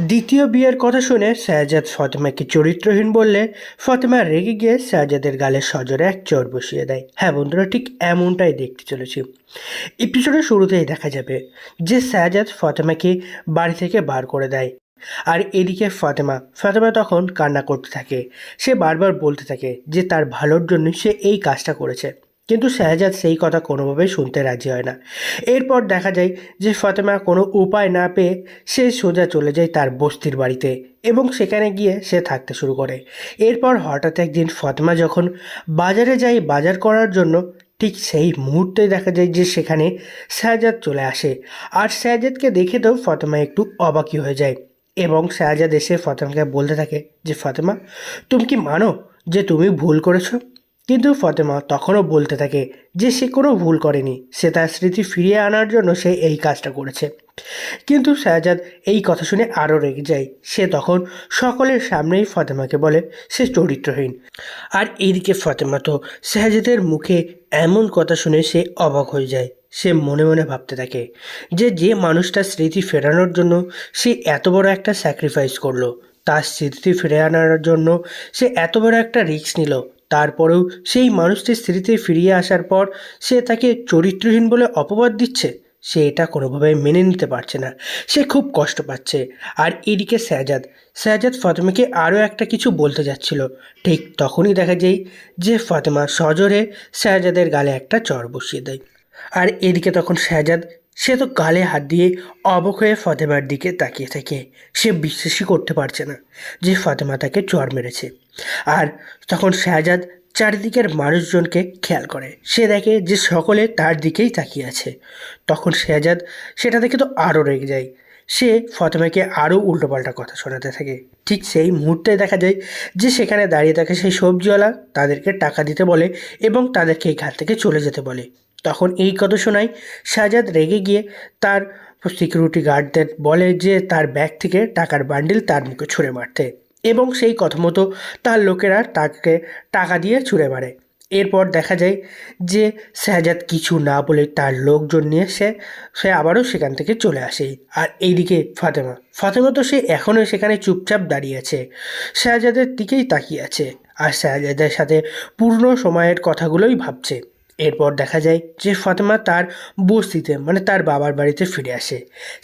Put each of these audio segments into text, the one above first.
দ্বিতীয় বিয়ের কথা শুনে শাহজাদ ফাতেমাকে চরিত্রহীন বললে ফাতেমা রেগে গিয়ে শাহজাদের গালে সজোরে এক চড় বসিয়ে দেয়। হ্যাঁ বন্ধুরা, ঠিক এমনটাই দেখতে চলেছি। এপিসোডের শুরুতেই দেখা যাবে যে শাহজাদ ফাতেমাকে বাড়ি থেকে বার করে দেয়। আর এদিকে ফাতেমা ফাতেমা তখন কান্না করতে থাকে। সে বারবার বলতে থাকে যে তার ভালোর জন্য সে এই কাজটা করেছে, কিন্তু শাহজাদ সেই কথা কোনোভাবেই শুনতে রাজি হয় না। এরপর দেখা যায় যে ফাতেমা কোনো উপায় না পেয়ে সে সোজা চলে যায় তার বস্তির বাড়িতে এবং সেখানে গিয়ে সে থাকতে শুরু করে। এরপর হঠাৎ একদিন ফাতেমা যখন বাজারে যায় বাজার করার জন্য, ঠিক সেই মুহূর্তে দেখা যায় যে সেখানে শাহজাদ চলে আসে। আর শাহজাদকে দেখে তো ফাতেমা একটু অবাকই হয়ে যায় এবং শাহজাদ এসে ফাতেমাকে বলতে থাকে যে ফাতেমা, তুমি কি মানো যে তুমি ভুল করেছো? কিন্তু ফাতেমা তখনও বলতে থাকে যে সে কোনো ভুল করেনি, সে তার স্মৃতি ফিরিয়ে আনার জন্য সে এই কাজটা করেছে। কিন্তু শাহজাদ এই কথা শুনে আরও রেগে যায়। সে তখন সকলের সামনেই ফাতেমাকে বলে সে চরিত্রহীন। আর এইদিকে ফাতেমা তো শাহজাদের মুখে এমন কথা শুনে সে অবাক হয়ে যায়। সে মনে মনে ভাবতে থাকে যে যে মানুষটার স্মৃতি ফেরানোর জন্য সে এত বড় একটা স্যাক্রিফাইস করলো, তার স্মৃতি ফিরে আনার জন্য সে এত বড় একটা রিস্ক নিল, তারপরেও সেই মানুষটির স্মৃতি ফিরিয়ে আসার পর সে তাকে চরিত্রহীন বলে অপবাদ দিচ্ছে। সে এটা কোনোভাবে মেনে নিতে পারছে না। সে খুব কষ্ট পাচ্ছে। আর এদিকে শাহজাদ শাহজাদ ফাতেমাকে আরও একটা কিছু বলতে যাচ্ছিল, ঠিক তখনই দেখা যায় যে ফাতেমা সজোরে শাহজাদের গালে একটা চড় বসিয়ে দেয়। আর এদিকে তখন শাহজাদ সে তো গালে হাত দিয়ে অবাক হয়ে ফাতেমার দিকে তাকিয়ে থাকে। সে বিশ্বাসই করতে পারছে না যে ফাতেমা তাকে চড় মেরেছে। আর তখন শাহজাদ চারিদিকের মানুষজনকে খেয়াল করে। সে দেখে যে সকলে তার দিকেই তাকিয়ে আছে। তখন শাহজাদ সেটা দেখে তো আরও রেগে যায়। সে ফাতেমাকে আরও উল্টোপাল্টা কথা শোনাতে থাকে। ঠিক সেই মুহূর্তে দেখা যায় যে সেখানে দাঁড়িয়ে থাকে সেই সবজিওয়ালা তাদেরকে টাকা দিতে বলে এবং তাদেরকে এখান থেকে চলে যেতে বলে। তখন এই কথা শোনায় শাহজাদ রেগে গিয়ে তার সিকিউরিটি গার্ডদের বলে যে তার ব্যাগ থেকে টাকার বান্ডিল তার মুখে ছুঁড়ে মারতে, এবং সেই কথা মতো তার লোকেরা তাকে টাকা দিয়ে ছুঁড়ে মারে। এরপর দেখা যায় যে শাহজাদ কিছু না বলে তার লোকজন নিয়ে সে সে আবারও সেখান থেকে চলে আসে। আর এইদিকে ফাতেমা ফাতেমা তো সে এখনও সেখানে চুপচাপ দাঁড়িয়ে আছে, শাহজাদের দিকেই তাকিয়ে আছে আর শাহজাদের সাথে পুরনো সময়ের কথাগুলোই ভাবছে। এরপর দেখা যায় যে ফাতেমা তার বস্তিতে মানে তার বাবার বাড়িতে ফিরে আসে।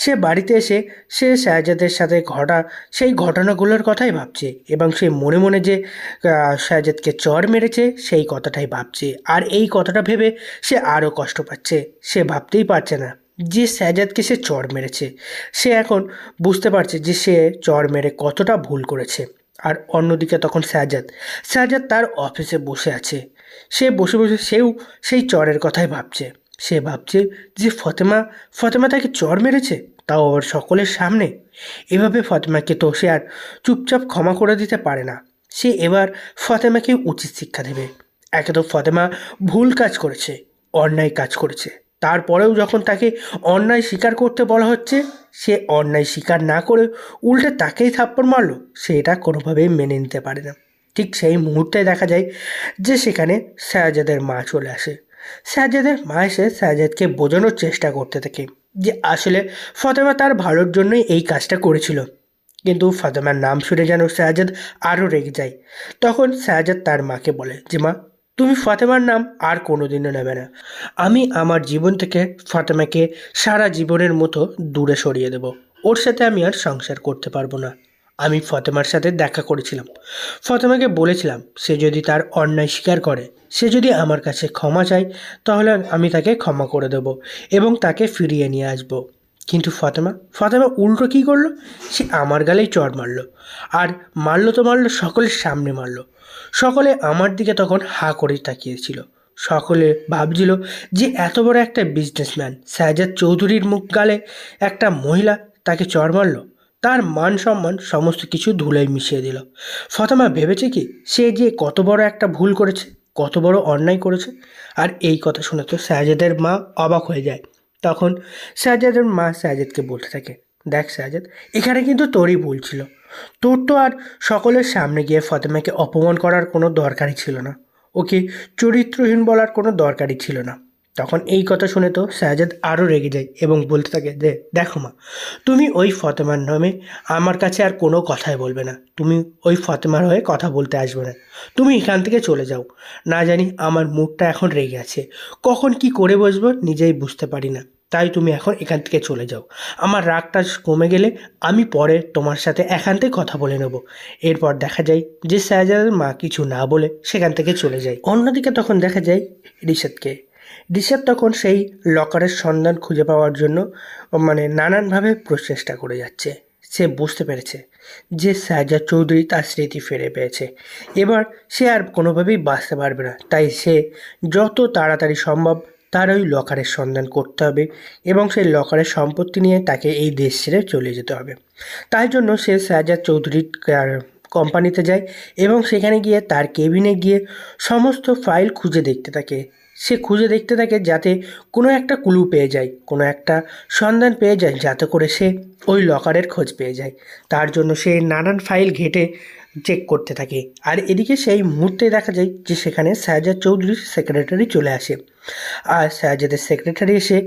সে বাড়িতে এসে সে শাহজাদের সাথে ঘটা সেই ঘটনাগুলোর কথাই ভাবছে এবং সে মনে মনে যে শাহজাদকে চড় মেরেছে সেই কথাটাই ভাবছে। আর এই কথাটা ভেবে সে আরও কষ্ট পাচ্ছে। সে ভাবতেই পারছে না যে শাহজাদকে সে চড় মেরেছে। সে এখন বুঝতে পারছে যে সে চড় মেরে কতটা ভুল করেছে। আর অন্যদিকে তখন শাহজাদ শাহজাদ তার অফিসে বসে আছে। সে বসে বসে সেও সেই চরের কথাই ভাবছে। সে ভাবছে যে ফাতেমা ফাতেমা তাকে চর মেরেছে, তাও আবার সকলের সামনে। এভাবে ফাতেমাকে তো সে আর চুপচাপ ক্ষমা করে দিতে পারে না। সে এবার ফাতেমাকে উচিত শিক্ষা দেবে। একে তো ফাতেমা ভুল কাজ করেছে, অন্যায় কাজ করেছে, তারপরেও যখন তাকে অন্যায় স্বীকার করতে বলা হচ্ছে সে অন্যায় স্বীকার না করে উল্টে তাকেই থাপ্পড় মারলো, সে এটা কোনোভাবেই মেনে নিতে পারে না। ঠিক সেই মুহূর্তে দেখা যায় যে সেখানে শাহজাদের মা চলে আসে। শাহজাদের মা এসে শাহজাদকে বোঝানোর চেষ্টা করতে থাকে যে আসলে ফাতেমা তার ভালোর জন্যই এই কাজটা করেছিল। কিন্তু ফাতেমার নাম শুনে যেন শাহজাদ আরও রেগে যায়। তখন শাহজাদ তার মাকে বলে যে মা, তুমি ফাতেমার নাম আর কোনোদিনও নেবে না। আমি আমার জীবন থেকে ফাতেমাকে সারা জীবনের মতো দূরে সরিয়ে দেব। ওর সাথে আমি আর সংসার করতে পারবো না। আমি ফাতেমার সাথে দেখা করেছিলাম, ফাতেমাকে বলেছিলাম সে যদি তার অন্যায় স্বীকার করে, সে যদি আমার কাছে ক্ষমা চায়, তাহলে আমি তাকে ক্ষমা করে দেব এবং তাকে ফিরিয়ে নিয়ে আসবো। কিন্তু ফাতেমা ফাতেমা উল্টো কী করলো, সে আমার গালেই চড় মারলো। আর মারলো তো মারলো, সকলের সামনে মারলো। সকলে আমার দিকে তখন হাঁ করে তাকিয়েছিল। সকলে ভাবছিল যে এত বড় একটা বিজনেসম্যান শাহজাদ চৌধুরীর মুখ গালে একটা মহিলা তাকে চড় মারলো, তার মান সম্মান সমস্ত কিছু ধুলোয় মিশিয়ে দিল। ফাতেমা ভেবেছে কি সে যে কত বড় একটা ভুল করেছে, কত বড় অন্যায় করেছে। আর এই কথা শুনে তো শাহজাদের মা অবাক হয়ে যায়। তখন শাহজাদের মা শাহজাদকে বলতে থাকে, দেখ শাহজাদ, এখানে কিন্তু তোরই ভুল ছিল। তোর তো আর সকলের সামনে গিয়ে ফাতেমাকে অপমান করার কোনো দরকারই ছিল না, ওকে চরিত্রহীন বলার কোনো দরকারই ছিল না। তখন এই কথা শুনে তো শাহজাদ আরও রেগে যায় এবং বলতে থাকে যে দেখো মা, তুমি ওই ফতেমার নামে আমার কাছে আর কোনো কথাই বলবে না, তুমি ওই ফতেমার হয়ে কথা বলতে আসবে না, তুমি এখান থেকে চলে যাও। না জানি আমার মুডটা এখন রেগে আছে, কখন কি করে বসবো নিজেই বুঝতে পারি না, তাই তুমি এখন এখান থেকে চলে যাও। আমার রাগটা কমে গেলে আমি পরে তোমার সাথে একান্তে কথা বলে নেব। এরপর দেখা যায় যে শাহজাদের মা কিছু না বলে সেখান থেকে চলে যায়। অন্যদিকে তখন দেখা যায় রিশাদকে। রিশাদ তখন সেই লকারের সন্ধান খুঁজে পাওয়ার জন্য নানানভাবে প্রচেষ্টা করে যাচ্ছে। সে বুঝতে পেরেছে যে সাজ্জাদ চৌধুরী তার স্মৃতি ফিরে পেয়েছে, এবার সে আর কোনোভাবেই বাঁচতে পারবে না। তাই সে যত তাড়াতাড়ি সম্ভব তার ওই লকারের সন্ধান করতে হবে এবং সেই লকারের সম্পত্তি নিয়ে তাকে এই দেশ ছেড়ে চলে যেতে হবে। তাই জন্য সে সাজ্জাদ চৌধুরীর কোম্পানিতে যায় এবং সেখানে গিয়ে তার কেবিনে গিয়ে সমস্ত ফাইল খুঁজে দেখতে থাকে। সে খুঁজে দেখতে থাকে যাতে কোনো একটা ক্লু পেয়ে যায়, কোনো একটা সন্ধান পেয়ে যায়, যাতে করে সে ওই লকারের খোঁজ পেয়ে যায়। তার জন্য সে নানান ফাইল ঘেঁটে চেক করতে থাকে। আর এদিকে সেই মুহূর্তে দেখা যায় যে সেখানে শাহজাদ চৌধুরীর সেক্রেটারি চলে আসে। আর শাহজাদের সেক্রেটারি এসে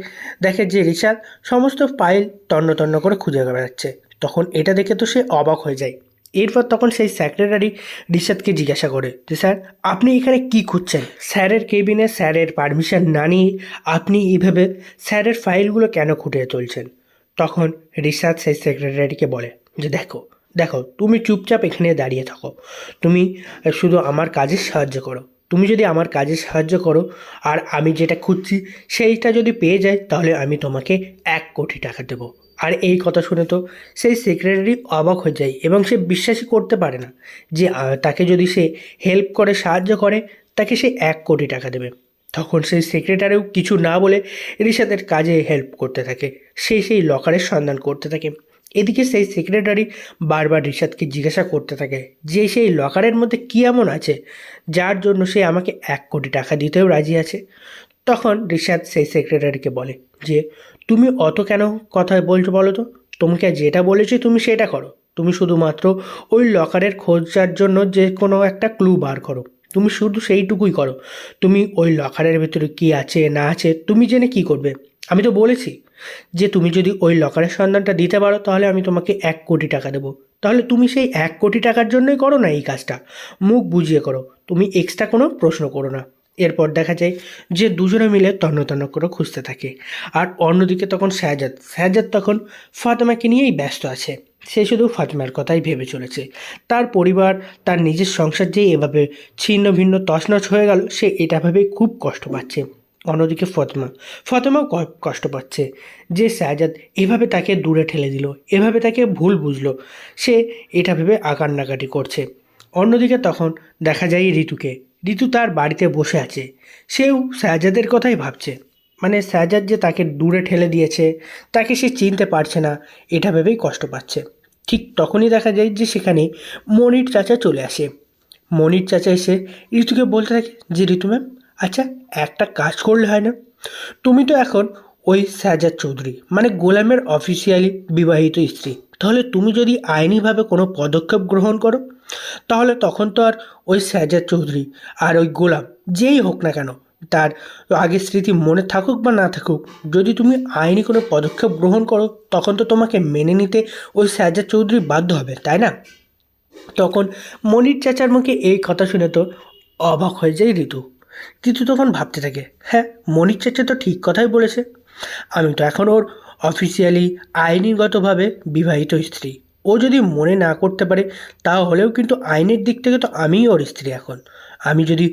দেখে যে রিশাদ সমস্ত ফাইল তন্ন তন্ন করে খুঁজে বেড়াচ্ছে। তখন এটা দেখে তো সে অবাক হয়ে যায়। এরপর তখন সেই সেক্রেটারি রিশাদকে জিজ্ঞাসা করে যে স্যার, আপনি এখানে কি খুঁজছেন? স্যারের কেবিনে স্যারের পারমিশন না নিয়ে আপনি এইভাবে স্যারের ফাইলগুলো কেন খুঁটিয়ে চলছেন? তখন রিশাদ সেই সেক্রেটারিকে বলে যে দেখো দেখো, তুমি চুপচাপ এখানে দাঁড়িয়ে থাকো, তুমি শুধু আমার কাজে সাহায্য করো। তুমি যদি আমার কাজে সাহায্য করো আর আমি যেটা খুঁজছি সেইটা যদি পেয়ে যাই, তাহলে আমি তোমাকে 1 কোটি টাকা দেবো। আর এই কথা শুনে তো সেই সেক্রেটারি অবাক হয়ে যায় এবং সে বিশ্বাসই করতে পারে না যে তাকে যদি সে হেল্প করে, সাহায্য করে, তাকে সে 1 কোটি টাকা দেবে। তখন সেই সেক্রেটারিও কিছু না বলে রিশাদের কাজে হেল্প করতে থাকে। সেই লকারের সন্ধান করতে থাকে। এদিকে সেই সেক্রেটারি বারবার রিশাদকে জিজ্ঞাসা করতে থাকে যে সেই লকারের মধ্যে কী এমন আছে যার জন্য সে আমাকে 1 কোটি টাকা দিতেও রাজি আছে। তখন রিশাদ সেই সেক্রেটারিকে বলে যে তুমি অত কেন কথা বলছো বলো তো? তোমাকে যেটা বলেছি তুমি সেটা করো। তুমি শুধুমাত্র ওই লকারের খোঁজার জন্য যে কোনো একটা ক্লু বার করো, তুমি শুধু সেইটুকুই করো। তুমি ওই লকারের ভেতরে কী আছে না আছে তুমি জেনে কী করবে? আমি তো বলেছি যে তুমি যদি ওই লকারের সন্ধানটা দিতে পারো তাহলে আমি তোমাকে 1 কোটি টাকা দেবো। তাহলে তুমি সেই 1 কোটি টাকার জন্যই করো না এই কাজটা, মুখ বুঝিয়ে করো, তুমি এক্সট্রা কোনো প্রশ্ন করো না। এরপর দেখা যায় যে দুজনে মিলে তন্ন তন্ন করে খুঁজতে থাকে। আর অন্যদিকে তখন শাহজাদ তখন ফাতেমাকে নিয়েই ব্যস্ত আছে। সে শুধু ফাতেমার কথাই ভেবে চলেছে। তার পরিবার, তার নিজের সংসার যে এভাবে ছিন্ন ভিন্ন তছনছ হয়ে গেল, সে এটা ভেবে খুব কষ্ট পাচ্ছে। অন্যদিকে ফতেমাও কষ্ট পাচ্ছে যে শাহজাদ এভাবে তাকে দূরে ঠেলে দিল, এভাবে তাকে ভুল বুঝলো। সে এটা ভেবে আকান্নাকাটি করছে। অন্যদিকে তখন দেখা যায় ঋতু তার বাড়িতে বসে আছে। সেও শাহজাদের কথাই ভাবছে। শাহজাদ যে তাকে দূরে ঠেলে দিয়েছে, তাকে সে চিনতে পারছে না, এটা ভেবেই কষ্ট পাচ্ছে। ঠিক তখনই দেখা যায় যে সেখানে মনির চাচা চলে আসে। মনির চাচা এসে ঋতুকে বলতে থাকে যে ঋতু ম্যাম, আচ্ছা একটা কাজ করলে হয় না? তুমি তো এখন ওই শাহজাদ চৌধুরী গোলামের অফিসিয়ালি বিবাহিত স্ত্রী। তাহলে তুমি যদি আইনিভাবে কোনো পদক্ষেপ গ্রহণ করো, তাহলে তখন তো আর ওই শাহজাদ চৌধুরী আর ওই গোলাম যেই হোক না কেন, তার আগের স্মৃতি মনে থাকুক বা না থাকুক, যদি তুমি আইনি কোনো পদক্ষেপ গ্রহণ করো তখন তো তোমাকে মেনে নিতে ওই শাহজাদ চৌধুরী বাধ্য হবে, তাই না? তখন মনির চাচার মুখে এই কথা শুনে তো অবাক হয়ে যায় ঋতু তখন ভাবতে থাকে, হ্যাঁ মনির চাচা তো ঠিক কথাই বলেছে। আমি তো এখন ওর অফিসিয়ালি আইনিগতভাবে বিবাহিত স্ত্রী। ও যদি মনে না করতে পারে তাহলেও কিন্তু আইনের দিক থেকে তো আমিই ওর স্ত্রী এখন। আমি যদি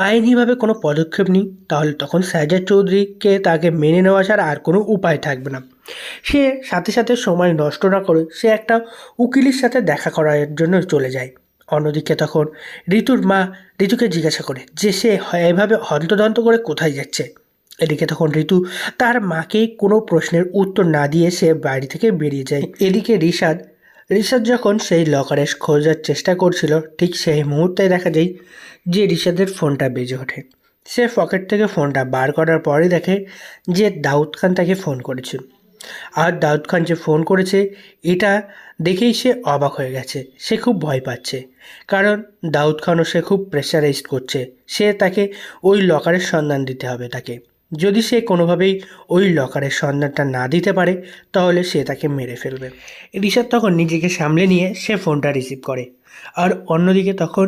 আইনিভাবে কোনো পদক্ষেপ নিই তাহলে তখন শাহজাদ চৌধুরীকে তাকে মেনে নেওয়া ছাড়া আর কোনো উপায় থাকবে না। সে সাথে সাথে সময় নষ্ট না করে সে একটা উকিলের সাথে দেখা করার জন্য চলে যায়। অন্যদিকে তখন ঋতুর মা ঋতুকে জিজ্ঞাসা করে যে সে এভাবে হন্তদন্ত করে কোথায় যাচ্ছে। এদিকে তখন ঋতু তার মাকে কোনো প্রশ্নের উত্তর না দিয়ে সে বাড়ি থেকে বেরিয়ে যায়। এদিকে ঋষাদ যখন সেই লকারে খোঁজার চেষ্টা করছিল, ঠিক সেই মুহূর্তে দেখা যায় যে ঋষাদের ফোনটা বেজে ওঠে। সে পকেট থেকে ফোনটা বার করার পরে দেখে যে দাউদ খান তাকে ফোন করেছে। আর দাউদ খান যে ফোন করেছে এটা দেখেই সে অবাক হয়ে গেছে। সে খুব ভয় পাচ্ছে, কারণ দাউদ খানও সে খুব প্রেশারাইজড করছে। সে তাকে ওই লকারের সন্ধান দিতে হবে তাকে। যদি সে কোনোভাবেই ওই লকারের সন্ধানটা না দিতে পারে তাহলে সে তাকে মেরে ফেলবে। রিশাদ তখন নিজেকে সামলে নিয়ে সে ফোনটা রিসিভ করে। আর অন্যদিকে তখন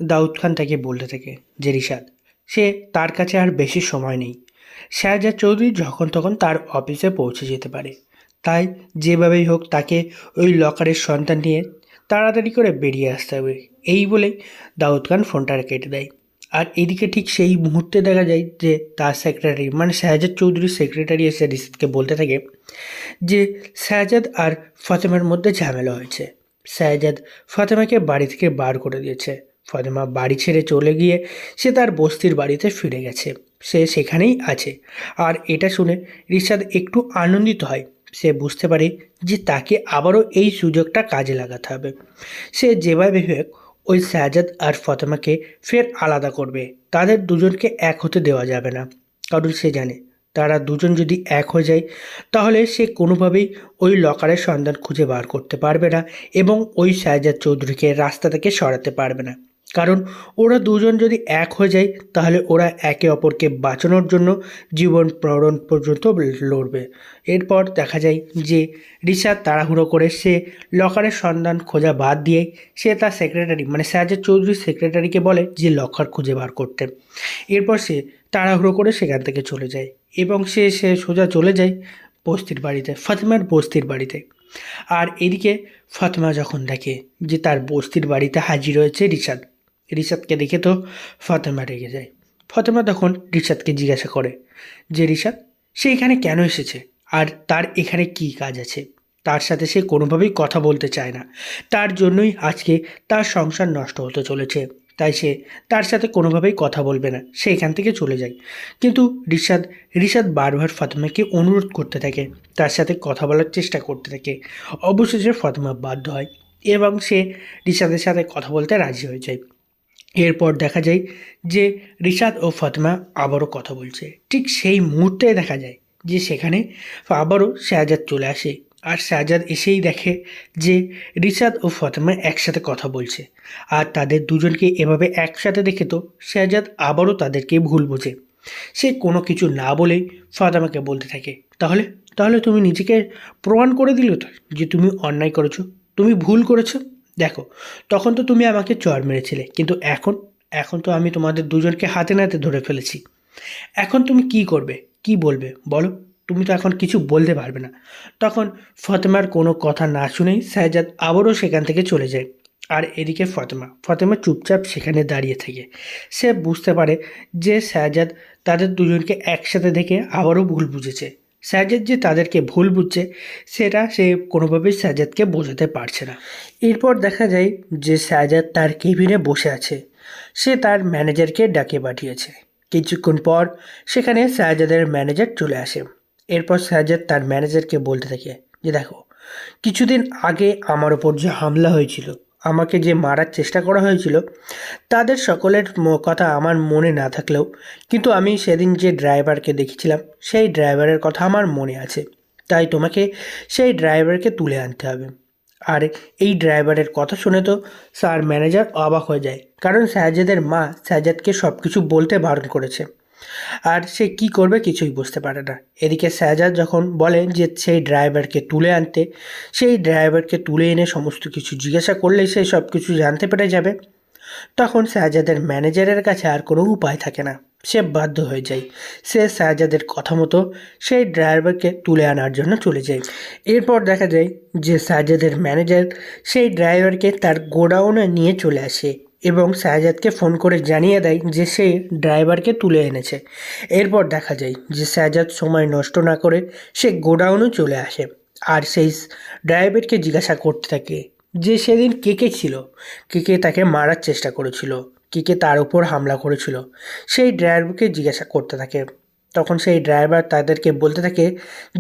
দাউদ খান তাকে বলতে থাকে যে রিশাদ, সে তার কাছে আর বেশি সময় নেই। শাহজাদ চৌধুরী যখন তখন তার অফিসে পৌঁছে যেতে পারে, তাই যেভাবেই হোক তাকে ওই লকারের সন্ধান নিয়ে তাড়াতাড়ি করে বেরিয়ে আসতে হবে। এই বলেই দাউদ খান ফোনটা কেটে দেয়। আর এদিকে ঠিক সেই মুহূর্তে দেখা যায় যে তার সেক্রেটারি মানে শাহজাদ চৌধুরীর সেক্রেটারি এসে রিশাদকে বলতে থাকে যে শাহজাদ আর ফাতেমার মধ্যে ঝামেলা হয়েছে। শাহজাদ ফাতেমাকে বাড়ি থেকে বার করে দিয়েছে। ফাতেমা বাড়ি ছেড়ে চলে গিয়ে সে তার বস্তির বাড়িতে ফিরে গেছে, সে সেখানেই আছে। আর এটা শুনে রিশাদ একটু আনন্দিত হয়। সে বুঝতে পারে যে তাকে আবারও এই সুযোগটা কাজে লাগাতে হবে। সে যেভাবে হোক ওই শাহজাদ আর ফাতেমাকে ফের আলাদা করবে। তাদের দুজনকে এক হতে দেওয়া যাবে না, কারণ সে জানে তারা দুজন যদি এক হয়ে যায় তাহলে সে কোনোভাবেই ওই লকারের সন্ধান খুঁজে বার করতে পারবে না এবং ওই শাহজাদ চৌধুরীকে রাস্তা থেকে সরাতে পারবে না। কারণ ওরা দুজন যদি এক হয়ে যায় তাহলে ওরা একে অপরকে বাঁচানোর জন্য জীবন মরণ পর্যন্ত লড়বে। এরপর দেখা যায় যে রিশাদ তাড়াহুড়ো করে সে লকারের সন্ধান খোঁজা বাদ দিয়ে সে তার সেক্রেটারি মানে শাহজাদ চৌধুরীর সেক্রেটারিকে বলে যে লকার খুঁজে বার করতে। এরপর সে তাড়াহুড়ো করে সেখান থেকে চলে যায় এবং সে সোজা চলে যায় বস্তির বাড়িতে, ফাতেমার বস্তির বাড়িতে। আর এদিকে ফাতেমা যখন দেখে যে তার বস্তির বাড়িতে হাজির হয়েছে রিশাদ, রিশাদকে দেখে তো ফাতেমা রেগে যায়। ফাতেমা তখন রিশাদকে জিজ্ঞাসা করে যে রিশাদ, সে এখানে কেন এসেছে আর তার এখানে কি কাজ আছে। তার সাথে সে কোনোভাবেই কথা বলতে চায় না, তার জন্যই আজকে তার সংসার নষ্ট হতে চলেছে, তাই সে তার সাথে কোনোভাবেই কথা বলবে না, সে এখান থেকে চলে যায়। কিন্তু রিশাদ বারবার ফাতেমাকে অনুরোধ করতে থাকে, তার সাথে কথা বলার চেষ্টা করতে থাকে। অবশেষে ফাতেমা বাধ্য হয় এবং সে রিশাদের সাথে কথা বলতে রাজি হয়ে যায়। এরপর দেখা যায় যে রিশাদ ও ফাতেমা আবারও কথা বলছে। ঠিক সেই মুহূর্তে দেখা যায় যে সেখানে আবারও শাহজাদ চলে আসে। আর শাহজাদ এসেই দেখে যে রিশাদ ও ফাতেমা একসাথে কথা বলছে। আর তাদের দুজনকে এভাবে একসাথে দেখে তো শাহজাদ আবারও তাদেরকে ভুল বোঝে। সে কোনো কিছু না বলেই ফাতেমাকে বলতে থাকে, তাহলে তাহলে তুমি নিজেকে প্রমাণ করে দিলে তো যে তুমি অন্যায় করেছো, তুমি ভুল করেছো। দেখো, তখন তো তুমি আমাকে চড় মেরেছিলে, কিন্তু এখন এখন তো আমি তোমাদের দুজনকে হাতে নাতে ধরে ফেলেছি। এখন তুমি কি করবে, কি বলবে বলো? তুমি তো এখন কিছু বলতে পারবে না। তখন ফাতেমার কোনো কথা না শুনেই শাহজাদ আবারও সেখান থেকে চলে যায়। আর এদিকে ফাতেমা চুপচাপ সেখানে দাঁড়িয়ে থাকে। সে বুঝতে পারে যে শাহজাদ তাদের দুজনকে একসাথে দেখে আবারও ভুল বুঝেছে। শাহজাদ যে তাদেরকে ভুল বুঝছে সেটা সে কোনোভাবেই শাহজাদকে বোঝাতে পারছে না। এরপর দেখা যায় যে শাহজাদ তার কেবিনে বসে আছে। সে তার ম্যানেজারকে ডাকে পাঠিয়েছে। কিছুক্ষণ পর সেখানে শাহজাদের ম্যানেজার চলে আসে। এরপর শাহজাদ তার ম্যানেজারকে বলতে থাকে যে দেখো, কিছুদিন আগে আমার ওপর যে হামলা হয়েছিল, আমাকে যে মারার চেষ্টা করা হয়েছিল, তাদের সকলের কথা আমার মনে না থাকলেও কিন্তু আমি সেদিন যে ড্রাইভারকে দেখেছিলাম সেই ড্রাইভারের কথা আমার মনে আছে। তাই তোমাকে সেই ড্রাইভারকে তুলে আনতে হবে। আর এই ড্রাইভারের কথা শুনে তো স্যার ম্যানেজার অবাক হয়ে যায়, কারণ শাহজাদের মা শাহজাদকে সব কিছু বলতে বারণ করেছে। আর সে কি করবে কিছুই বুঝতে পারে না। এদিকে শাহজাদ যখন বলে যে সেই ড্রাইভারকে তুলে আনতে, সেই ড্রাইভারকে তুলে এনে সমস্ত কিছু জিজ্ঞাসা করলেই সে সব কিছু জানতে পেরে যাবে, তখন শাহজাদের ম্যানেজারের কাছে আর কোনো উপায় থাকে না। সে বাধ্য হয়ে যায়। সে শাহজাদের কথা মতো সেই ড্রাইভারকে তুলে আনার জন্য চলে যায়। এরপর দেখা যায় যে শাহজাদের ম্যানেজার সেই ড্রাইভারকে তার গোডাউনে নিয়ে চলে আসে এবং শাহজাদকে ফোন করে জানিয়ে দেয় যে সে ড্রাইভারকে তুলে এনেছে। এরপর দেখা যায় যে শাহজাদ সময় নষ্ট না করে সে গোডাউনে চলে আসে আর সেই ড্রাইভারকে জিজ্ঞাসা করতে থাকে যে সেদিন কে কে ছিল, কে কে তাকে মারার চেষ্টা করেছিল, কে কে তার উপর হামলা করেছিল। সেই ড্রাইভারকে জিজ্ঞাসা করতে থাকে। তখন সেই ড্রাইভার তাদেরকে বলতে থাকে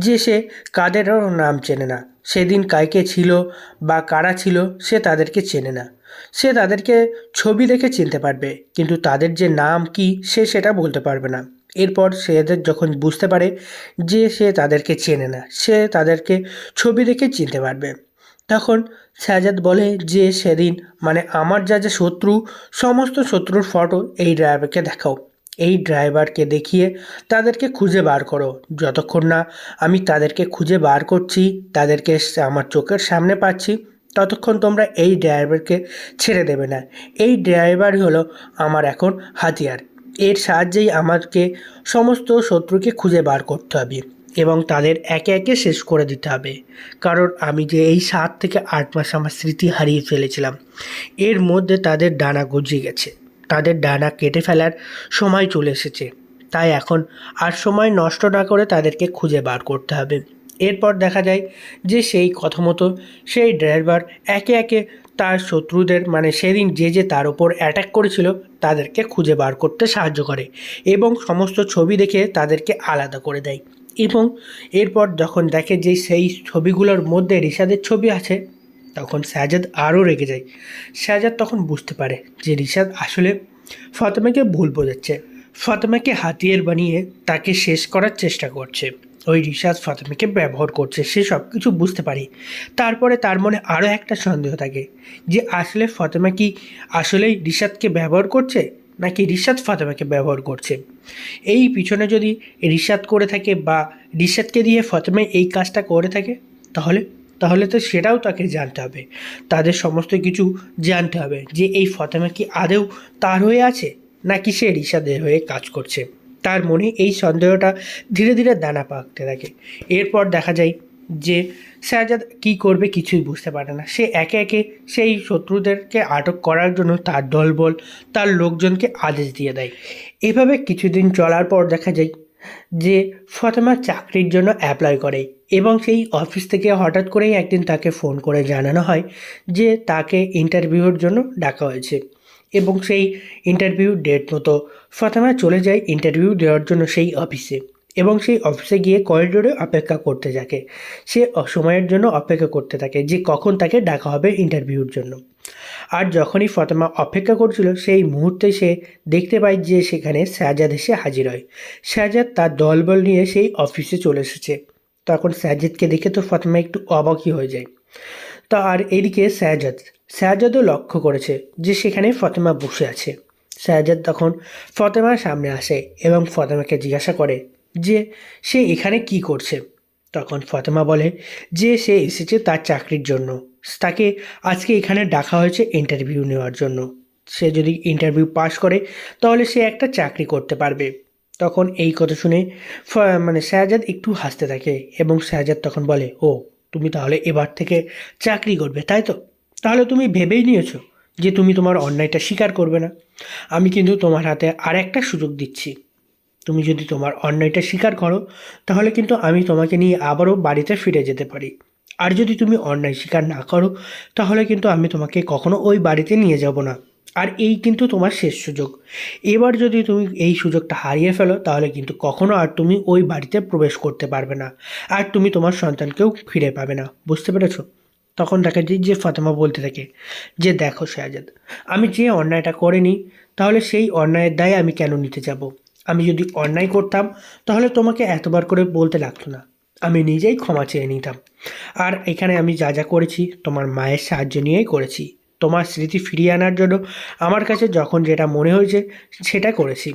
যে সে কাদেরও নাম চেনে না, সেদিন কাকে ছিল বা কারা ছিল সে তাদেরকে চেনে না। সে তাদেরকে ছবি দেখে চিনতে পারবে, কিন্তু তাদের যে নাম কি সে সেটা বলতে পারবে না। এরপর সেদের যখন বুঝতে পারে যে সে তাদেরকে চেনে না, সে তাদেরকে ছবি দেখে চিনতে পারবে, তখন শাহজাদ বলে যে সেদিন মানে আমার যা যা শত্রু, সমস্ত শত্রুর ফটো এই ড্রাইভারকে দেখাও। এই ড্রাইভারকে দেখিয়ে তাদেরকে খুঁজে বার করো। যতক্ষণ না আমি তাদেরকে খুঁজে বার করছি, তাদেরকে আমার চোখের সামনে পাচ্ছি, ততক্ষণ তোমরা এই ড্রাইভারকে ছেড়ে দেবে না। এই ড্রাইভারই হলো আমার এখন হাতিয়ার। এর সাহায্যেই আমাকে সমস্ত শত্রুকে খুঁজে বার করতে হবে এবং তাদের একে একে শেষ করে দিতে হবে। কারণ আমি যে এই 7 থেকে 8 মাস আমার স্মৃতি হারিয়ে ফেলেছিলাম, এর মধ্যে তাদের ডানা গজিয়ে গেছে, তাদের ডানা কেটে ফেলার সময় চলে এসেছে। তাই এখন আর সময় নষ্ট না করে তাদেরকে খুঁজে বার করতে হবে। এরপর দেখা যায় যে সেই কথা মতো সেই ড্রাইভার একে একে তার শত্রুদের, মানে সেদিন যে তার ওপর অ্যাটাক করেছিল, তাদেরকে খুঁজে বার করতে সাহায্য করে এবং সমস্ত ছবি দেখে তাদেরকে আলাদা করে দেয়। এবং এরপর যখন দেখে যে সেই ছবিগুলোর মধ্যে রিশাদের ছবি আছে, তখন সাজ্জাদ আরও রেগে যায়। সাজ্জাদ তখন বুঝতে পারে যে রিশাদ আসলে ফাতেমাকে ভুল বোঝাচ্ছে, ফাতেমাকে হাতিয়ার বানিয়ে তাকে শেষ করার চেষ্টা করছে। ওই রিশাদ ফাতেমাকে ব্যবহার করছে, সে সব কিছু বুঝতে পারে। তারপরে তার মনে আরও একটা সন্দেহ থাকে যে আসলে ফাতেমা কি আসলেই রিশাদকে ব্যবহার করছে, নাকি রিশাদ ফাতেমাকে ব্যবহার করছে। এই পিছনে যদি রিশাদ করে থাকে বা রিশাদকে দিয়ে ফাতেমা এই কাজটা করে থাকে, তাহলে তাহলে তো সেটাও তাকে জানতে হবে। তাদের সমস্ত কিছু জানতে হবে যে এই ফাতেমা কি আদৌ তার হয়ে আছে, নাকি সে রিশাদের হয়ে কাজ করছে। তার মনে এই সন্দেহটা ধীরে ধীরে দানা পাকতে থাকে। এরপর দেখা যায় যে সাজ্জাদ কী করবে কিছুই বুঝতে পারে না। সে একে একে সেই শত্রুদেরকে আটক করার জন্য তার দলবল, তার লোকজনকে আদেশ দিয়ে দেয়। এভাবে কিছুদিন চলার পর দেখা যায় যে ফাতেমা চাকরির জন্য অ্যাপ্লাই করে এবং সেই অফিস থেকে হঠাৎ করেই একদিন তাকে ফোন করে জানানো হয় যে তাকে ইন্টারভিউর জন্য ডাকা হয়েছে। এবং সেই ইন্টারভিউ ডেট মতো ফাতেমা চলে যায় ইন্টারভিউ দেওয়ার জন্য সেই অফিসে। এবং সেই অফিসে গিয়ে করিডোরে অপেক্ষা করতে থাকে। সে সময়ের জন্য অপেক্ষা করতে থাকে যে কখন তাকে ডাকা হবে ইন্টারভিউর জন্য। আর যখনই ফাতেমা অপেক্ষা করছিল, সেই মুহূর্তে সে দেখতে পায় যে সেখানে সাজ্জাদ এসে হাজির হয়। সাজ্জাদ তার দলবল নিয়ে সেই অফিসে চলে এসেছে। তখন সাজ্জাদকে দেখে তো ফাতেমা একটু অবাকই হয়ে যায়। তা আর এদিকে সাজ্জাদও লক্ষ্য করেছে যে সেখানে ফাতেমা বসে আছে। সাজ্জাদ তখন ফাতেমার সামনে আসে এবং ফাতেমাকে জিজ্ঞাসা করে যে সে এখানে কি করছে। তখন ফাতেমা বলে যে সে এসেছে তার চাকরির জন্য, তাকে আজকে এখানে ডাকা হয়েছে ইন্টারভিউ নেওয়ার জন্য। সে যদি ইন্টারভিউ পাস করে তাহলে সে একটা চাকরি করতে পারবে। তখন এই কথা শুনে সাজ্জাদ একটু হাসতে থাকে এবং সাজ্জাদ তখন বলে, ও তুমি তাহলে এবার থেকে চাকরি করবে, তাই তো? তাহলে তুমি ভেবেই নিয়েছো যে তুমি তোমার অন্যায়টা স্বীকার করবে না। আমি কিন্তু তোমার হাতে আর একটা সুযোগ দিচ্ছি। তুমি যদি তোমার অন্যায়টা স্বীকার করো, তাহলে কিন্তু আমি তোমাকে নিয়ে আবারও বাড়িতে ফিরে যেতে পারি। আর যদি তুমি অন্যায় স্বীকার না করো, তাহলে কিন্তু আমি তোমাকে কখনো ওই বাড়িতে নিয়ে যাব না। আর এই কিন্তু তোমার শেষ সুযোগ। এবার যদি তুমি এই সুযোগটা হারিয়ে ফেলো, তাহলে কিন্তু কখনো আর তুমি ওই বাড়িতে প্রবেশ করতে পারবে না। আর তুমি তোমার সন্তানকেও ফিরে পাবে না। বুঝতে পেরেছো? তখন দেখা যায় যে ফাতেমা বলতে থাকে যে দেখো শাহজাদ, আমি যে অন্যায়টা করিনি, তাহলে সেই অন্যায়ের দায় আমি কেন নিতে যাব? আমি যদি অন্যায় করতাম তাহলে তোমাকে এতবার করে বলতে লাগতো না, আমি নিজেই ক্ষমা চেয়ে নিতাম। আর এখানে আমি যা যা করেছি তোমার মায়ের সাহায্য নিয়েই করেছি। তোমার স্মৃতি ফিরিয়ে আনার জন্য আমার কাছে যখন যেটা মনে হয়েছে সেটা করেছি।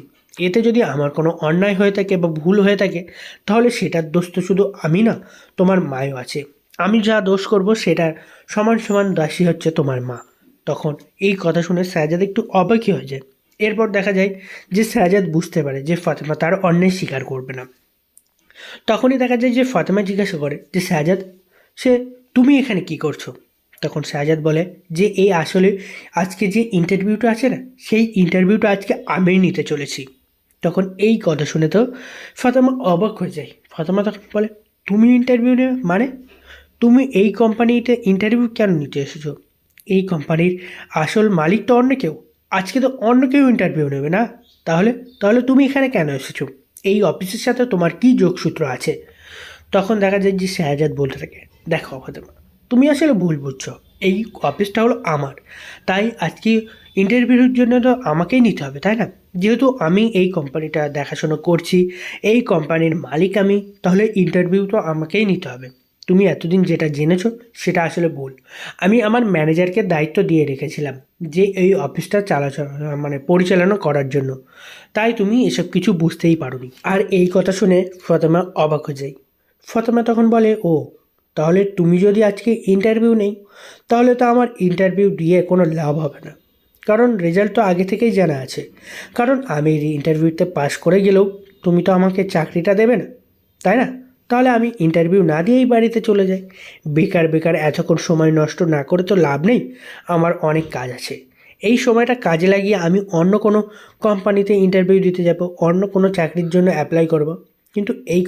এতে যদি আমার কোনো অন্যায় হয়ে থাকে বা ভুল হয়ে থাকে, তাহলে সেটার দোষ তো শুধু আমি না, তোমার মাও আছে। আমি যা দোষ করব সেটার সমান সমান দাসী হচ্ছে তোমার মা। তখন এই কথা শুনে সাজ্জাদ একটু অবাকই হয়ে যায়। এরপর দেখা যায় যে সাজ্জাদ বুঝতে পারে যে ফাতেমা তার অন্যায় স্বীকার করবে না। তখনই দেখা যায় যে ফাতেমা জিজ্ঞাসা করে যে সাজ্জাদ, তুমি এখানে কি করছো? তখন সাজ্জাদ বলে যে এই আসলে আজকে যে ইন্টারভিউটা আছে না, সেই ইন্টারভিউটা আজকে আমি নিতে চলেছি। তখন এই কথা শুনে তো ফাতেমা অবাক হয়ে যায়। ফাতেমা তখন বলে, তুমি ইন্টারভিউ নেবে মানে? তুমি এই কোম্পানিতে ইন্টারভিউ কেন নিতে এসেছো? এই কোম্পানির আসল মালিক তো অন্য কেউ, আজকে তো অন্য কেউ ইন্টারভিউ নেবে না। তাহলে তাহলে তুমি এখানে কেন এসেছো? এই অফিসের সাথে তোমার কী যোগসূত্র আছে? তখন দেখা যায় যে শাহজাদ বলতে থাকে, দেখো ফাতেমা, তুমি আসলে ভুল বুঝছো। এই অফিসটা হলো আমার, তাই আজকে ইন্টারভিউর জন্য তো আমাকেই নিতে হবে, তাই না? যেহেতু আমি এই কোম্পানিটা দেখাশোনা করছি, এই কোম্পানির মালিক আমি, তাহলে ইন্টারভিউ তো আমাকেই নিতে হবে। তুমি এতদিন যেটা জেনেছো সেটা আসলে ভুল। আমি আমার ম্যানেজারকে দায়িত্ব দিয়ে রেখেছিলাম যে এই অফিসটা মানে পরিচালনা করার জন্য। তাই তুমি এসব কিছু বুঝতেই পারোনি। আর এই কথা শুনে ফাতেমা অবাক হয়ে যায়। ফাতেমা তখন বলে, ও তাহলে তুমি যদি আজকে ইন্টারভিউ নেই, তাহলে তো আমার ইন্টারভিউ দিয়ে কোনো লাভ হবে না, কারণ রেজাল্ট তো আগে থেকেই জানা আছে। কারণ আমি ইন্টারভিউতে পাশ করে গেলেও তুমি তো আমাকে চাকরিটা দেবে না, তাই না? তাহলে আমি ইন্টারভিউ না দিয়েই বাড়িতে চলে যাই। বেকার বেকার এতক্ষণ সময় নষ্ট না করে তো লাভ নেই। আমার অনেক কাজ আছে। এই সময়টা কাজে লাগিয়ে আমি অন্য কোনো কোম্পানিতে ইন্টারভিউ দিতে যাব, অন্য কোনো চাকরির জন্য অ্যাপ্লাই করব। কিন্তু এই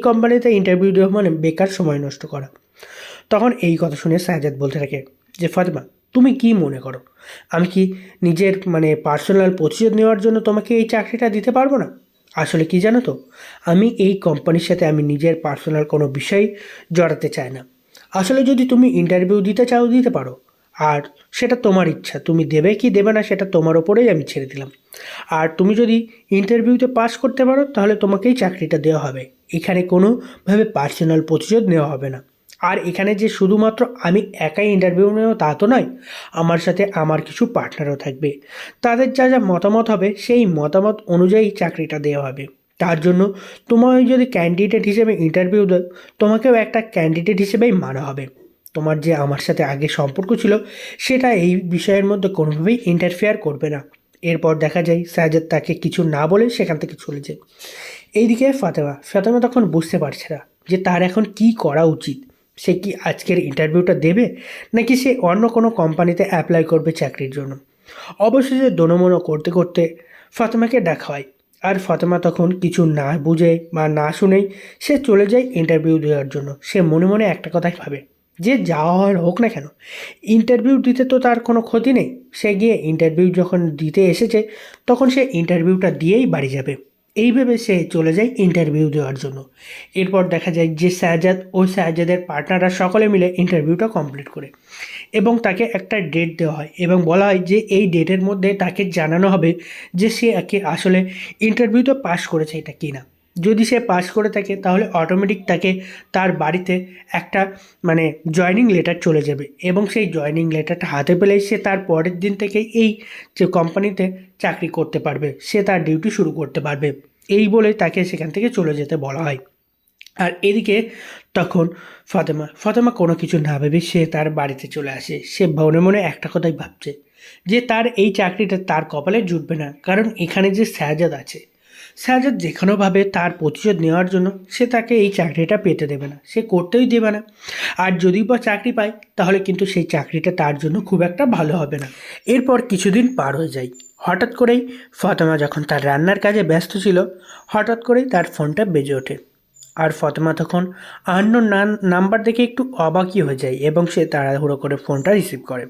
কোম্পানিতে ইন্টারভিউ দেওয়া মানে বেকার সময় নষ্ট করা। তখন এই কথা শুনে সাজ্জাদ বলতে থাকে যে, ফাতেমা তুমি কি মনে করো আমি কি নিজের মানে পার্সোনাল প্রতিশোধ নেওয়ার জন্য তোমাকে এই চাকরিটা দিতে পারবো না? আসলে কি জানো তো, আমি এই কোম্পানির সাথে আমি নিজের পার্সোনাল কোনো বিষয় জড়াতে চাই না। আসলে যদি তুমি ইন্টারভিউ দিতে চাও দিতে পারো, আর সেটা তোমার ইচ্ছা, তুমি দেবে কি দেবে না সেটা তোমার ওপরেই আমি ছেড়ে দিলাম। আর তুমি যদি ইন্টারভিউতে পাস করতে পারো তাহলে তোমাকেই চাকরিটা দেওয়া হবে। এখানে কোনোভাবে পার্সোনাল প্রতিশোধ নেওয়া হবে না। আর এখানে যে শুধুমাত্র আমি একাই ইন্টারভিউ নেব তা তো নয়, আমার সাথে আমার কিছু পার্টনারও থাকবে। তাদের যা যা মতামত হবে সেই মতামত অনুযায়ী চাকরিটা দেওয়া হবে। তার জন্য তোমায় যদি ক্যান্ডিডেট হিসেবে ইন্টারভিউ দেয়, তোমাকেও একটা ক্যান্ডিডেট হিসেবেই মানা হবে। তোমার যে আমার সাথে আগে সম্পর্ক ছিল সেটা এই বিষয়ের মধ্যে কোনোভাবেই ইন্টারফেয়ার করবে না। এরপর দেখা যায় সাজ্জাদ তাকে কিছু না বলে সেখান থেকে চলে যায়। এইদিকে ফাতেমা তখন বুঝতে পারছে না যে তার এখন কি করা উচিত। সে কি আজকের ইন্টারভিউটা দেবে, নাকি সে অন্য কোনো কোম্পানিতে অ্যাপ্লাই করবে চাকরির জন্য? অবশেষে দোনোমনো করতে করতে ফাতেমাকে ডাকা হয়। আর ফাতেমা তখন কিছু না বুঝে বা না শুনেই সে চলে যায় ইন্টারভিউ দেওয়ার জন্য। সে মনে মনে একটা কথাই ভাবে যে যাওয়া হোক না কেন, ইন্টারভিউ দিতে তো তার কোনো ক্ষতি নেই। সে গিয়ে ইন্টারভিউ যখন দিতে এসেছে তখন সে ইন্টারভিউটা দিয়েই বাড়ি যাবে। এই ভেবে সে চলে যায় ইন্টারভিউ দেওয়ার জন্য। এরপর দেখা যায় যে সাজ্জাদ ও সাজ্জাদের পার্টনাররা সকলে মিলে ইন্টারভিউটা কমপ্লিট করে এবং তাকে একটা ডেট দেওয়া হয় এবং বলা হয় যে এই ডেটের মধ্যে তাকে জানানো হবে যে সে একে আসলে ইন্টারভিউতে পাস করেছে এটা কি না। যদি সে পাস করে থাকে তাহলে অটোমেটিক তাকে তার বাড়িতে একটা মানে জয়নিং লেটার চলে যাবে এবং সেই জয়নিং লেটারটা হাতে পেলেই সে তার পরের দিন থেকে এই যে কোম্পানিতে চাকরি করতে পারবে, সে তার ডিউটি শুরু করতে পারবে। এই বলে তাকে সেখান থেকে চলে যেতে বলা হয়। আর এদিকে তখন ফাতেমা কোনো কিছু না ভেবে সে তার বাড়িতে চলে আসে। সে মনে মনে একটা কথাই ভাবছে যে তার এই চাকরিটা তার কপালে জুটবে না, কারণ এখানে যে সাজ্জাদ আছে, সাজ্জাদ যে কোনোভাবে তার প্রতিশোধ নেওয়ার জন্য সে তাকে এই চাকরিটা পেতে দেবে না, সে করতেই দেবে না। আর যদি বা চাকরি পায় তাহলে কিন্তু সেই চাকরিটা তার জন্য খুব একটা ভালো হবে না। এরপর কিছুদিন পার হয়ে যায়। হঠাৎ করেই ফাতেমা যখন তার রান্নার কাজে ব্যস্ত ছিল, হঠাৎ করেই তার ফোনটা বেজে ওঠে। আর ফাতেমা তখন আননোন নাম্বার দেখে একটু অবাকই হয়ে যায় এবং সে তাড়াহুড়ো করে ফোনটা রিসিভ করে।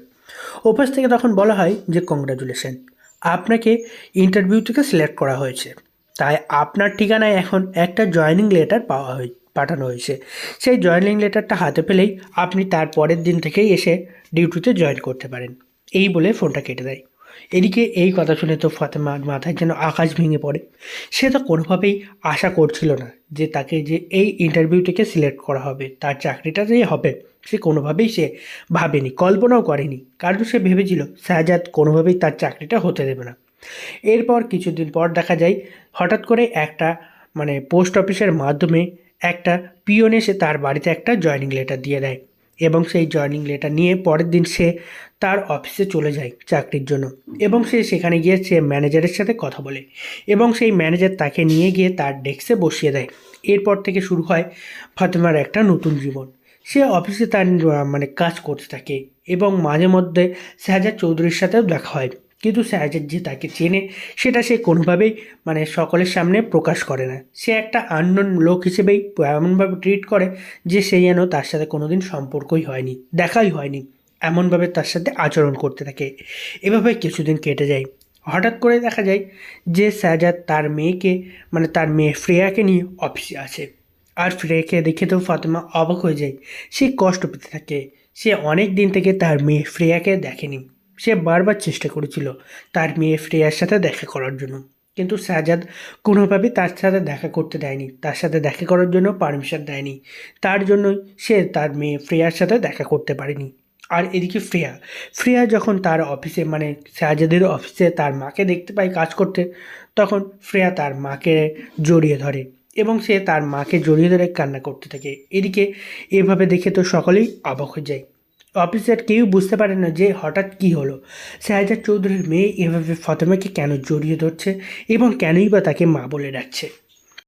অফিস থেকে তখন বলা হয় যে কংগ্রাচুলেশন, আপনাকে ইন্টারভিউ থেকে সিলেক্ট করা হয়েছে, তাই আপনার ঠিকানায় এখন একটা জয়েনিং লেটার পাঠানো হয়েছে। সেই জয়েনিং লেটারটা হাতে পেলেই আপনি তার পরের দিন থেকেই এসে ডিউটিতে জয়েন করতে পারেন। এই বলে ফোনটা কেটে দেয়। এদিকে এই কথা শুনে তো ফাতেমার মাথায় যেন আকাশ ভেঙে পড়ে। সে তো কোনোভাবেই আশা করছিল না যে তাকে যে এই ইন্টারভিউ থেকে সিলেক্ট করা হবে, তার চাকরিটা যে হবে সে কোনোভাবেই সে ভাবেনি, কল্পনাও করেনি। কারণ সে ভেবেছিল সাজ্জাদ কোনোভাবেই তার চাকরিটা হতে দেবে না। এরপর কিছুদিন পর দেখা যায় হঠাৎ করে একটা মানে পোস্ট অফিসের মাধ্যমে একটা পিওন এসে তার বাড়িতে একটা জয়েনিং লেটার দিয়ে দেয় এবং সেই জয়েনিং লেটার নিয়ে পরের দিন সে তার অফিসে চলে যায় চাকরির জন্য। এবং সে সেখানে গিয়ে সে ম্যানেজারের সাথে কথা বলে এবং সেই ম্যানেজার তাকে নিয়ে গিয়ে তার ডেস্কে বসিয়ে দেয়। এরপর থেকে শুরু হয় ফাতেমার একটা নতুন জীবন। সে অফিসে তার মানে কাজ করতে থাকে এবং মাঝে মধ্যে সাজ্জাদ চৌধুরীর সাথেও দেখা হয়। কিন্তু সাজ্জাদ যে তাকে চেনে সেটা সে কোনোভাবেই মানে সকলের সামনে প্রকাশ করে না। সে একটা আননোন লোক হিসেবেই এমনভাবে ট্রিট করে যে সে যেন তার সাথে কোনোদিন সম্পর্কই হয়নি, দেখাই হয়নি, এমনভাবে তার সাথে আচরণ করতে থাকে। এভাবে কিছুদিন কেটে যায়। হঠাৎ করে দেখা যায় যে সাজ্জাদ তার মেয়েকে মানে তার মেয়ে শ্রেয়াকে নিয়ে অফিসে আসে। আর শ্রেয়াকে দেখে তো ফাতেমা অবাক হয়ে যায়। সে কষ্ট পেতে থাকে। সে অনেক দিন থেকে তার মেয়ে শ্রেয়াকে দেখেনি। সে বারবার চেষ্টা করেছিল তার মেয়ে শ্রেয়ার সাথে দেখা করার জন্য, কিন্তু সাজাদ কোনোভাবেই তার সাথে দেখা করতে দেয়নি, তার সাথে দেখা করার জন্য পারমিশন দেয়নি। তার জন্যই সে তার মেয়ে ফ্রেয়ার সাথে দেখা করতে পারেনি। আর এদিকে ফ্রেয়া যখন তার অফিসে মানে সাজাদের অফিসে তার মাকে দেখতে পায় কাজ করতে, তখন ফ্রেয়া তার মাকে জড়িয়ে ধরে এবং সে তার মাকে জড়িয়ে ধরে কান্না করতে থাকে। এদিকে এভাবে দেখে তো সকলেই অবাক হয়ে যায়। অফিসের কেউ বুঝতে পারে না যে হঠাৎ কী হলো, শাহজাদ চৌধুরীর মেয়ে এভাবে ফাতেমাকে কেন জড়িয়ে ধরছে এবং কেনই বা তাকে মা বলে ডাকছে।